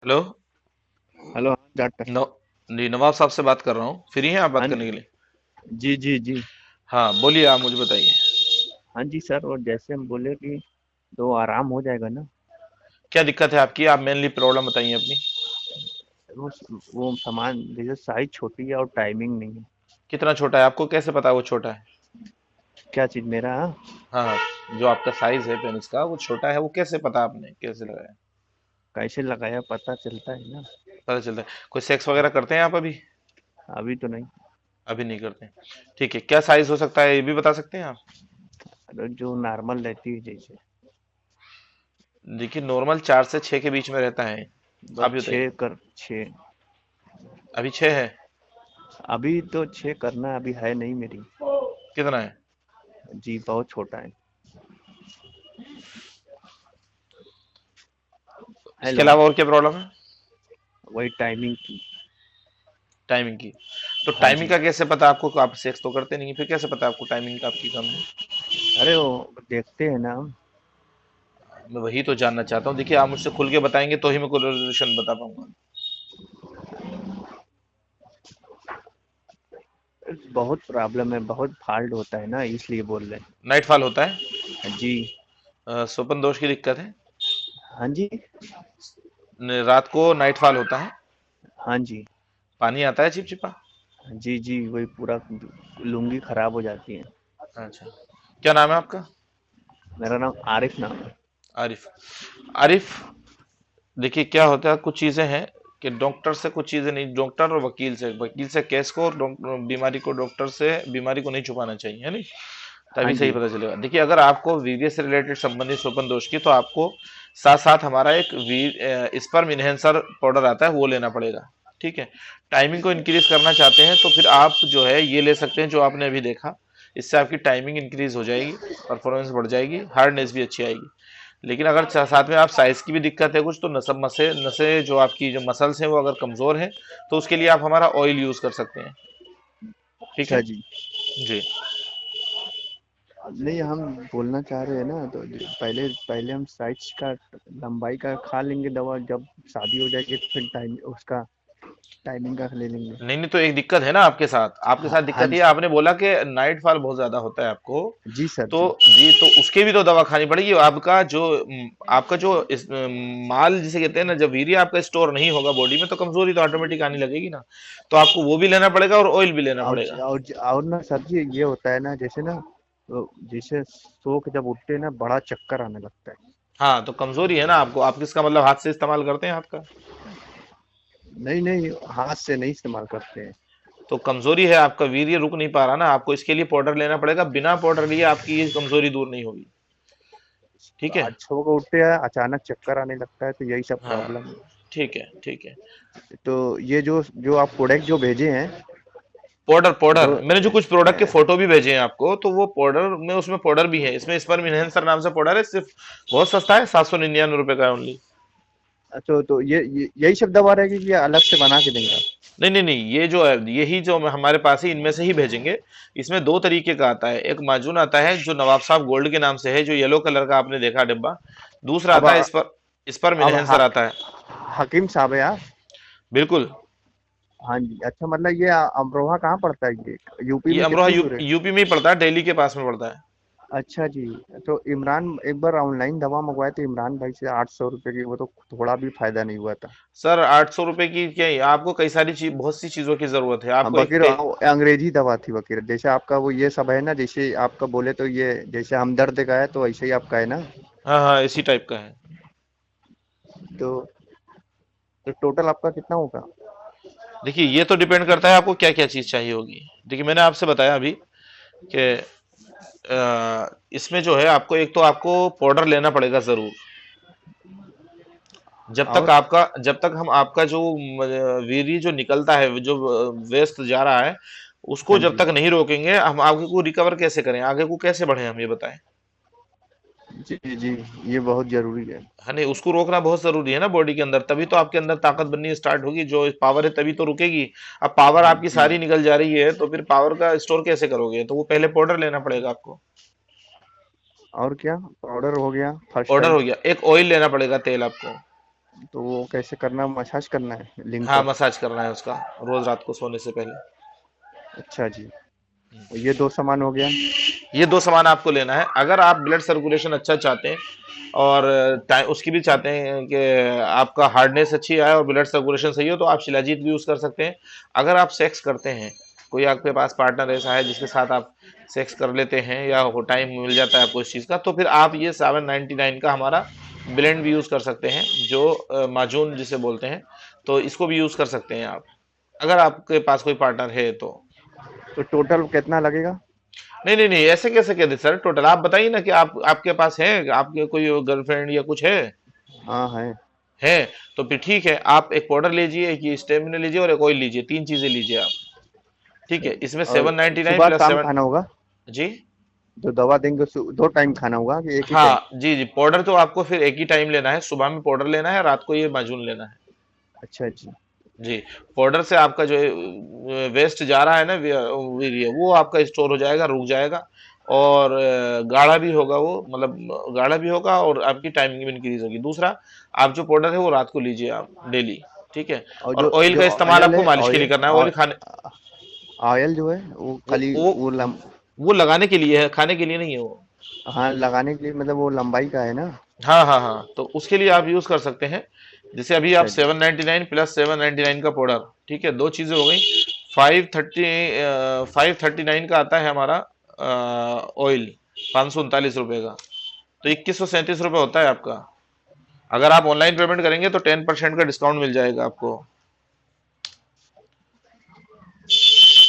Hello. Hello हाँ doctor. नव जी, नवाब साहब से बात कर रहा हूँ। फ्री हैं आप बात हाँ करने के लिए? जी जी जी। हाँ, बोलिए, आप मुझे बताइए। हाँ जी सर, और जैसे हम बोले कि तो आराम हो जाएगा ना। क्या दिक्कत है आपकी? आप मेनली प्रॉब्लम बताइए अपनी। वो वो सामान जैसे साइज छोटी है और टाइमिंग नहीं है। कितना छोटा है? आपको कैसे पता है वो छोटा है? क्या चीज़ मेरा? हाँ, हाँ हाँ, जो आपका साइज है पेनिस का वो छोटा है, वो कैसे पता? आपने कैसे लगाया? कैसे लगाया पता चलता है ना। पता चलता है। कोई सेक्स वगैरह करते हैं आप अभी? अभी तो नहीं। अभी नहीं करते हैं। ठीक है, क्या साइज हो सकता है ये भी बता सकते हैं आप? अरे जो नॉर्मल रहती है जैसे। देखिए, नॉर्मल 4 से 6 के बीच में रहता है। बस आप ही बताइए। छः कर छः। अभी 6 है? अभी तो छः करना अभी है नहीं मेरी। कितना है? जी बहुत छोटा है। इसके हेलो। अलावा और क्या प्रॉब्लम है? वही टाइमिंग की। टाइमिंग की? तो हाँ टाइमिंग जी। का कैसे पता आपको कि आप सेक्स तो करते नहीं है? फिर कैसे पता आपको टाइमिंग का आपकी कम है? अरे वो देखते हैं ना हम। मैं वही तो जानना चाहता हूँ। देखिए, आप मुझसे खुल के बताएंगे तो ही मैं कोई रेजोल्यूशन बता पाऊंगा। बहुत प्रॉब्लम है, बहुत फॉल्ट होता है ना, इसलिए बोल रहे नाइट फॉल होता है? हैं जी। सोपन दोष की दिक्कत है? हाँ जी। रात को नाइट फॉल होता है? हाँ जी। पानी आता है चिपचिपा? जी जी, वही पूरा लुंगी खराब हो जाती है। अच्छा। क्या नाम है आपका? मेरा नाम आरिफ नाम है। आरिफ। आरिफ, देखिए क्या होता है, कुछ चीजें हैं कि डॉक्टर से कुछ चीजें नहीं, डॉक्टर और वकील से केस को और बीमारी को, डॉक्टर से बीमारी को नहीं छुपाना चाहिए, है नहीं? हाँ तभी सही जी। पता चलेगा। देखिए, अगर आपको वीर्य से रिलेटेड संबंधित सोपन दोष की, तो आपको साथ साथ हमारा एक स्पर्म इन्हेंसर पाउडर आता है, वो लेना पड़ेगा। ठीक है। टाइमिंग को इंक्रीज करना चाहते हैं तो फिर आप जो है ये ले सकते हैं, जो आपने अभी देखा। इससे आपकी टाइमिंग इंक्रीज हो जाएगी, परफॉर्मेंस बढ़ जाएगी, हार्डनेस भी अच्छी आएगी। लेकिन अगर साथ में आप साइज की भी दिक्कत है कुछ, तो नसब मसे नसे जो आपकी जो मसल्स हैं वो अगर कमजोर हैं, तो उसके लिए आप हमारा ऑयल यूज कर सकते हैं। ठीक अच्छा है। जी। जी। नहीं, हम बोलना चाह रहे हैं ना, तो पहले पहले हम साइज का लंबाई का खा लेंगे दवा, जब शादी हो जाएगी तो फिर टाइम उसका टाइमिंग का ले लेंगे। नहीं नहीं, तो एक दिक्कत है ना आपके साथ हाँ दिक्कत ये है, जी। आपने बोला कि नाइट फॉल बहुत ज्यादा होता है आपको। जी सर तो जी। जी, तो उसके भी तो दवा खानी पड़ेगी। आपका जो माल जिसे कहते हैं ना, जब वीर्य आपका स्टोर नहीं होगा बॉडी में, तो कमजोरी तो ऑटोमेटिक आने लगेगी ना। तो आपको वो भी लेना पड़ेगा और ऑयल भी लेना पड़ेगा। और ना सर जी, ये होता है ना जैसे ना, तो जैसे सो के जब उठते हैं ना बड़ा चक्कर आने लगता है। हाँ, तो कमजोरी है ना आपको। आप किसका मतलब हाथ से इस्तेमाल करते हैं हाथ का? नहीं नहीं, हाथ से नहीं इस्तेमाल करते हैं। तो कमजोरी है, आपका वीर्य रुक नहीं पा रहा ना, आपको इसके लिए पाउडर लेना पड़ेगा। बिना पाउडर लिए आपकी ये कमजोरी दूर नहीं होगी। ठीक है। आज सो के उठते हैं अचानक चक्कर आने लगता है, तो यही सब हाँ, प्रॉब्लम है। ठीक है ठीक है। तो ये जो जो आप प्रोडक्ट जो भेजे हैं, पाउडर पाउडर दो मैंने जो कुछ प्रोडक्ट के फोटो भी भेजे हैं आपको, तो वो पाउडर में, उसमें पाउडर भी है, इसमें स्पर्म इन्हेंसर नाम से पाउडर है। सिर्फ बहुत सस्ता है, 799 रुपए का है ओनली। तो ये यही सब दवा रहेगी कि अलग से बना के देंगे आप? नहीं नहीं नहीं, ये जो है, यही जो हमारे पास है, इनमें से ही भेजेंगे। इसमें दो तरीके का आता है। एक माजून आता है जो नवाब साहब गोल्ड के नाम से है, जो येलो कलर का आपने देखा डिब्बा। दूसरा अब आता है स्पर्म अब इन्हेंसर आता है। हकीम साहब है आप? बिल्कुल। हाँ जी। अच्छा, मतलब ये अमरोहा कहाँ पड़ता है ये? यूपी ये में अमरोहा कितनी दूर है? यूपी में ही पड़ता है, दिल्ली के पास में पड़ता है। अच्छा जी। तो इमरान एक बार ऑनलाइन दवा मंगवाए थे इमरान भाई से, 800 रुपये की, वो तो थोड़ा भी फायदा नहीं हुआ था। सर, 800 रुपए की क्या है? आपको कई सारी चीज, बहुत सी चीजों की जरूरत है हाँ आपको। बकीर अंग्रेजी दवा थी बकीर, जैसे आपका वो ये सब है ना, जैसे आपका बोले तो ये जैसे हमदर्द का है तो ऐसे ही आपका है ना। हाँ हाँ, इसी टाइप का है। तो तो टोटल आपका कितना होगा? देखिए, ये तो डिपेंड करता है आपको क्या क्या चीज चाहिए होगी। देखिए, मैंने आपसे बताया अभी कि इसमें जो है, आपको एक तो आपको पाउडर लेना पड़ेगा जरूर। और जब तक हम आपका जो वीर्य जो निकलता है, जो वेस्ट जा रहा है, उसको हाँ जब जी। तक नहीं रोकेंगे, हम आगे को रिकवर कैसे करें, आगे को कैसे बढ़े, हम ये बताएं। जी जी, ये बहुत जरूरी है। है नहीं? उसको रोकना बहुत जरूरी है ना बॉडी के अंदर, तभी तो आपके अंदर ताकत बननी स्टार्ट होगी, जो पावर है तभी तो रुकेगी। अब पावर आपकी जी। सारी निकल जा रही है, तो फिर पावर का स्टोर कैसे करोगे? तो वो पहले पाउडर लेना पड़ेगा आपको। और क्या? पाउडर हो गया फर्स्ट पाउडर टाइम। हो गया, एक ऑयल लेना पड़ेगा, तेल आपको। तो वो कैसे करना, मसाज करना है लिंग हाँ, को? मसाज करना है उसका, रोज रात को सोने से पहले। अच्छा जी। और ये दो सामान हो गया। ये दो सामान आपको लेना है। अगर आप ब्लड सर्कुलेशन अच्छा चाहते हैं और टाइम उसकी भी चाहते हैं कि आपका हार्डनेस अच्छी आए और ब्लड सर्कुलेशन सही हो, तो आप शिलाजीत भी यूज कर सकते हैं। अगर आप सेक्स करते हैं, कोई आपके पास पार्टनर ऐसा है जिसके साथ आप सेक्स कर लेते हैं या हो टाइम मिल जाता है आपको इस चीज का, तो फिर आप ये 799 का हमारा ब्लेंड भी यूज कर सकते हैं, जो माजून जिसे बोलते हैं। तो इसको भी यूज कर सकते हैं आप, अगर आपके पास कोई पार्टनर है तो। तो टोटल कितना लगेगा? नहीं नहीं नहीं, ऐसे कैसे कह दे सर टोटल? आप बताइए ना कि आप आपके पास है, आपके कोई गर्लफ्रेंड या कुछ है? हाँ है। है तो फिर ठीक है, आप एक पाउडर लीजिए, एक ये स्टेमिना लीजिए और एक ऑयल लीजिए, तीन चीजें लीजिए आप। ठीक है, इसमें और 799 सुबह प्लस शाम 7। खाना होगा? जी। जो दवा देंगे दो टाइम खाना होगा कि एक ही टाइम? हाँ जी जी, पाउडर तो आपको फिर एक ही टाइम लेना है, सुबह में पाउडर लेना है, रात को ये माजून लेना है। अच्छा जी। जी। पाउडर से आपका जो वेस्ट जा रहा है ना, वीर्य, वो आपका स्टोर हो जाएगा, रुक जाएगा। और गाढ़ा भी होगा वो, मतलब गाढ़ा भी होगा और आपकी टाइमिंग भी इंक्रीज होगी। दूसरा, आप जो पाउडर है वो रात को लीजिए आप डेली। ठीक है। और और जो ऑयल जो का इस्तेमाल ऑयल आपको है, मालिश के लिए ऑयल करना है, ऑयल खाने। ऑयल जो है वो वो खाली वो वो वो लगाने के लिए है, खाने के लिए नहीं है वो। हाँ लगाने के लिए, मतलब वो लंबाई का है ना? हाँ हाँ हाँ, तो उसके लिए आप यूज कर सकते हैं। जैसे अभी आप अच्छा जी। 799 प्लस 799 का पाउडर, ठीक है, दो चीजें हो गई। 539 का आता है हमारा ऑयल, 539 रुपए का। तो 2137 रुपये होता है आपका। अगर आप ऑनलाइन पेमेंट करेंगे तो 10% का डिस्काउंट मिल जाएगा आपको।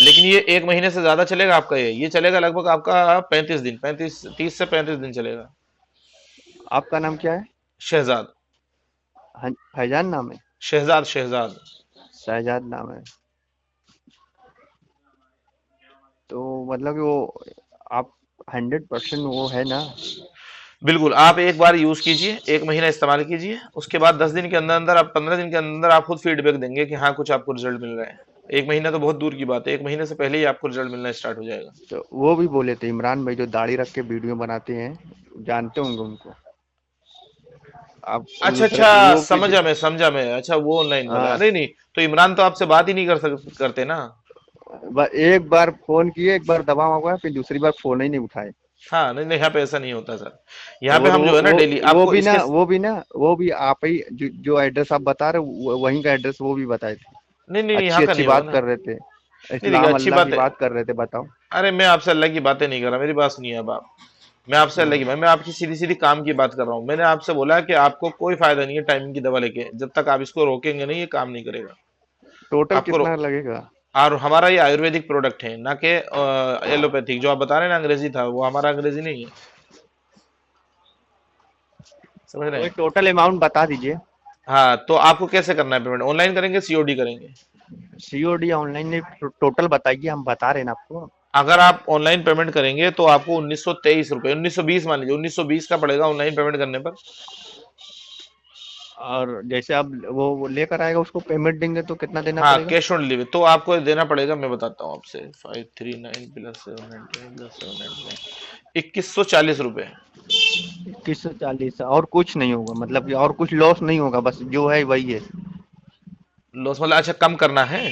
लेकिन ये एक महीने से ज्यादा चलेगा आपका, ये चलेगा लगभग आपका 35 दिन, 30 से 35 दिन चलेगा। आपका नाम क्या है? शहजाद। हाँ, फैजान नाम है? शहजाद शहजाद। शहजाद नाम है। तो मतलब कि वो आप 100% वो है ना? बिल्कुल, आप एक बार यूज कीजिए, एक महीना इस्तेमाल कीजिए, उसके बाद 10 दिन के अंदर अंदर, आप 15 दिन के अंदर आप खुद फीडबैक देंगे कि हाँ कुछ आपको रिजल्ट मिल रहा है। एक महीना तो बहुत दूर की बात है, एक महीने से पहले ही आपको रिजल्ट मिलना स्टार्ट हो जाएगा। तो वो भी बोले थे इमरान भाई, जो दाढ़ी रख के वीडियो बनाते हैं, जानते होंगे उनको आप? अच्छा अच्छा, वो भी समझा मैं, अच्छा वो ऑनलाइन वाला, हाँ। अरे नहीं, तो इमरान तो आपसे बात ही नहीं करते ना। एक बार फोन किए, एक बार दबा हुआ, फिर दूसरी बार फोन ही नहीं उठाए। हाँ नहीं नहीं, यहाँ पे ऐसा नहीं होता सर। यहाँ पे और हम जो है ना डेली आपको इसके। वो भी आप ही जो एड्रेस आप बता रहे हो, वहीं का एड्रेस वो भी बताए थे। नहीं नहीं नहीं, यहाँ अच्छी का अच्छी नहीं होगा बात ना। कर रहे थे। नहीं देखिए, इस्लाम अच्छी अल्लाह बात की है। बात कर रहे थे, बताओ। अरे मैं आपसे अल्लाह की बातें नहीं कर रहा, मेरी बात सुनिए अब आप। मैं आपसे अल्लाह की हाँ। मैं आपकी सीधी सीधी काम की बात कर रहा हूँ। मैंने आपसे बोला कि आपको कोई फायदा नहीं है टाइमिंग की दवा लेके, जब तक आप इसको रोकेंगे नहीं, ये काम नहीं करेगा। टोटल आपको कितना लगेगा? और हमारा ये आयुर्वेदिक प्रोडक्ट है, ना कि एलोपैथिक। जो आप बता रहे हैं ना अंग्रेजी था, वो हमारा अंग्रेजी नहीं है। समझ रहे वही हैं? टोटल अमाउंट बता दीजिए। हाँ, तो आपको कैसे करना है पेमेंट? ऑनलाइन करेंगे, सीओडी करेंगे? सीओडी ऑनलाइन नहीं, टोटल बताइए, हम बता रहे हैं ना आपको। अगर आप ऑनलाइन पेमेंट करेंगे तो आपको 1923 रुपये, 1920 मान लीजिए, 1920 का पड़ेगा ऑनलाइन पेमेंट करने पर। और जैसे आप वो लेकर आएगा, उसको पेमेंट देंगे तो कितना देना हाँ, पड़ेगा? कैश ऑन डिलीवरी तो आपको देना पड़ेगा, मैं बताता हूँ आपसे। 539 प्लस 799 प्लस 799, 2140 रुपये। 2140, और कुछ नहीं होगा मतलब कि और कुछ लॉस नहीं होगा, बस जो है वही है? लॉस मतलब? अच्छा, कम करना है।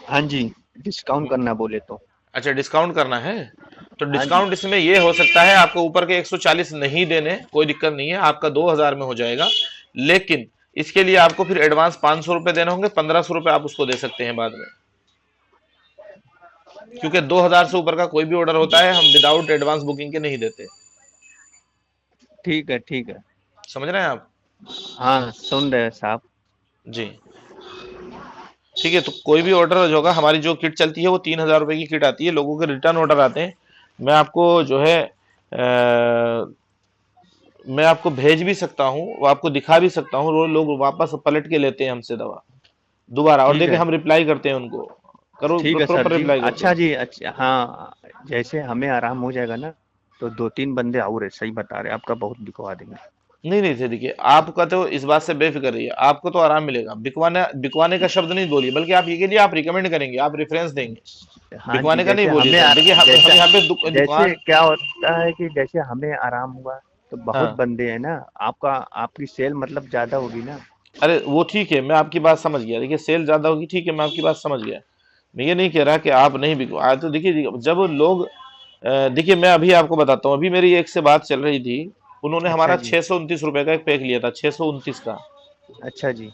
हाँ जी। डिस्काउंट करना बोले तो। अच्छा, डिस्काउंट करना है। तो हाँ जी। डिस्काउंट इसमें ये हो सकता है, आपको ऊपर के 140 नहीं देने, कोई दिक्कत नहीं है, आपका 2000 में हो जाएगा। लेकिन इसके लिए आपको फिर एडवांस 500 रुपये देने होंगे, 1500 रुपये आप उसको दे सकते हैं बाद में। क्योंकि 2000 से ऊपर का कोई भी ऑर्डर होता है, हम विदाउट एडवांस बुकिंग के नहीं देते। ठीक है, ठीक है। समझ रहे हैं आप? हाँ, सुन रहे हैं साहब। जी। ठीक है, तो कोई भी ऑर्डर जो होगा, हमारी जो किट चलती है वो 3000 रुपये की किट आती है, लोगों के रिटर्न ऑर्डर आते हैं। मैं आपको जो है मैं आपको भेज भी सकता हूँ, वो आपको दिखा भी सकता हूँ, वो लोग वापस पलट के लेते हैं हमसे दवा दोबारा, और ठीक देखिए है, हम रिप्लाई करते हैं उनको, करो ठीक है सर प्रॉपर जी। रिप्लाई करते अच्छा हैं। जी, अच्छा हाँ। जैसे हमें आराम हो जाएगा ना, तो दो तीन बंदे और है, सही बता रहे हैं, आपका बहुत बिकवा देंगे। नहीं नहीं थे, देखिए आपका तो इस बात से बेफिक्र रहिए, आपको तो आराम मिलेगा। बिकवाने बिकवाने का शब्द नहीं बोलिए, बल्कि आप ये के लिए आप रिकमेंड करेंगे, आप रेफरेंस देंगे। हाँ जी। बिकवाने का नहीं बोलिए सर, देखिए हम जैसे यहाँ पे जैसे दुकान। क्या होता है कि जैसे हमें आराम हुआ, तो बहुत हाँ, बंदे हैं ना, आपका आपकी सेल मतलब ज्यादा होगी ना। अरे वो ठीक है, मैं आपकी बात समझ गया। देखिए सेल ज्यादा होगी, ठीक है, मैं आपकी बात समझ गया। मैं ये नहीं कह रहा कि आप नहीं बिको। आज तो देखिए जब लोग देखिए मैं अभी आपको बताता हूँ, अभी मेरी एक से बात चल रही थी। उन्होंने अच्छा हमारा जी। 629 रुपए का एक पैक लिया था, 629 का। अच्छा जी।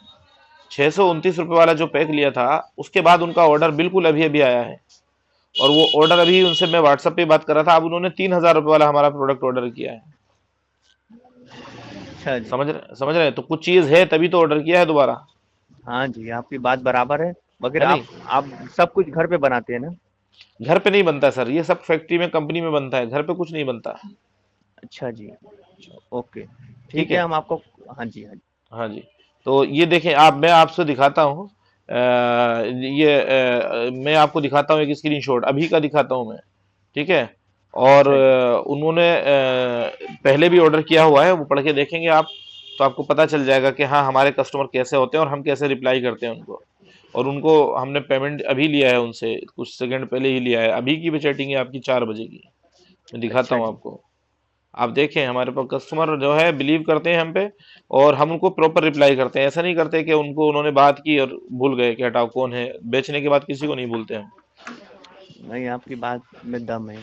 629 रुपए वाला जो पैक लिया था, उसके बाद उनका ऑर्डर बिल्कुल अभी अभी आया है। और वो ऑर्डर अभी उनसे मैं व्हाट्सएप पे बात कर रहा था, अब उन्होंने 3,000 रुपए वाला हमारा प्रोडक्ट ऑर्डर किया है। अच्छा जी। समझ रहे हैं? तो कुछ चीज है तभी तो ऑर्डर किया है दोबारा। हाँ जी, आपकी बात बराबर है, मगर है नहीं? आप सब कुछ घर पे बनाते हैं ना? घर पे नहीं बनता सर, ये सब फैक्ट्री में कंपनी में बनता है, घर पे कुछ नहीं बनता। अच्छा जी। ओके। ठीक ठीक है, है। हम आपको। हाँ जी, हाँ जी। हाँ जी। तो ये देखें आप, मैं आपसे दिखाता हूँ। मैं आपको दिखाता हूँ एक स्क्रीनशॉट अभी का दिखाता हूँ मैं। ठीक है। और अच्छा जी। उन्होंने पहले भी ऑर्डर किया हुआ है, वो पढ़ के देखेंगे आप। तो आपको पता चल जाएगा कि हाँ हमारे कस्टमर कैसे होते हैं और हम कैसे रिप्लाई करते हैं उनको। और उनको हमने पेमेंट अभी लिया है उनसे, कुछ सेकंड पहले ही लिया है। अभी की भी चैटिंग है आपकी 4 बजे की। मैं दिखाता अच्छा हूँ जी। आपको। आप देखें हमारे पास कस्टमर जो है बिलीव करते हैं हम पे। और हम उनको प्रॉपर रिप्लाई करते हैं, ऐसा नहीं करते कि उनको उन्होंने बात की और भूल गए कि हटाओ कौन है। बेचने के बाद किसी को नहीं भूलते हम। नहीं, आपकी बात में दम है।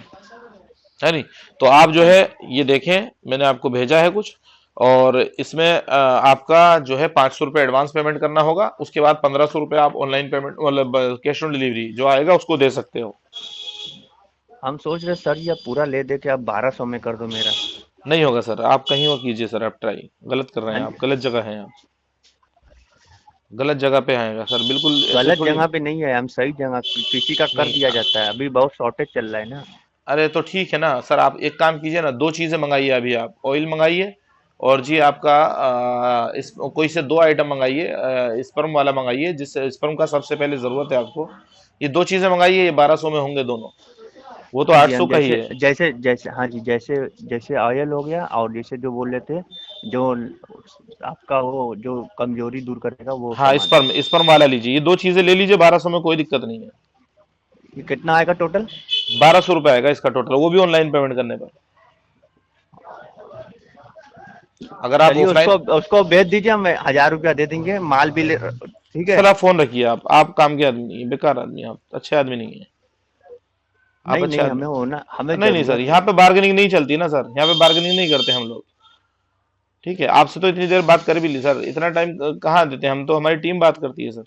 है नहीं? तो आप जो हाँ है जी। ये देखें, मैंने आपको भेजा है कुछ। और इसमें आपका जो है 500 रुपये एडवांस पेमेंट करना होगा, उसके बाद 1500 रुपये आप ऑनलाइन पेमेंट मतलब कैश ऑन डिलीवरी जो आएगा उसको दे सकते हो। हम सोच रहे सर, ये पूरा ले दे के आप 1200 में कर दो मेरा। नहीं होगा सर, आप कहीं और कीजिए सर, आप ट्राई गलत कर रहे हाँ हैं, जी। आप गलत जगह हैं आप। गलत जगह पे आएगा सर, बिल्कुल ऐसे गलत थोड़ी। जगह पे नहीं है, हम सही जगह किसी का कर नहीं। दिया जाता है, अभी बहुत शॉर्टेज चल रहा है ना। अरे तो ठीक है ना सर, आप एक काम कीजिए ना, दो चीजें मंगाइए अभी आप, ऑयल मंगाइए। और जी आपका इस कोई से दो आइटम मंगाइए, स्पर्म वाला मंगाइए, जिससे स्पर्म का सबसे पहले जरूरत है आपको। ये दो चीजें मंगाइए, ये 1200 में होंगे दोनों। वो तो हाँ आठ जी, सौ हम का ही जैसे है। जैसे जैसे हाँ जी, जैसे जैसे ऑयल हो गया, और जैसे जो बोल रहे थे, जो आपका वो जो कमजोरी दूर करेगा वो हाँ सामान। स्पर्म स्पर्म वाला लीजिए, ये दो चीजें ले लीजिए, 1200 में कोई दिक्कत नहीं है। ये कितना आएगा टोटल? 1200 रुपये आएगा इसका टोटल, वो भी ऑनलाइन पेमेंट करने पर। अगर आप चलिए, ऑफलाइन। उसको उसको भेज दीजिए, हम 1000 रुपया दे देंगे, माल भी ले। ठीक है। सर आप फोन रखिए, आप काम के आदमी नहीं है, बेकार आदमी हैं, आप अच्छे आदमी नहीं है। आप नहीं अच्छे नहीं, आदमी। हमें होना, हमें नहीं नहीं सर, जरूरत है। यहाँ पे बार्गेनिंग नहीं चलती ना सर, यहाँ पे बार्गेनिंग नहीं करते हम लोग। ठीक है, आपसे तो इतनी देर बात कर भी ली सर, इतना टाइम कहाँ देते हैं हम, तो हमारी टीम बात करती है सर।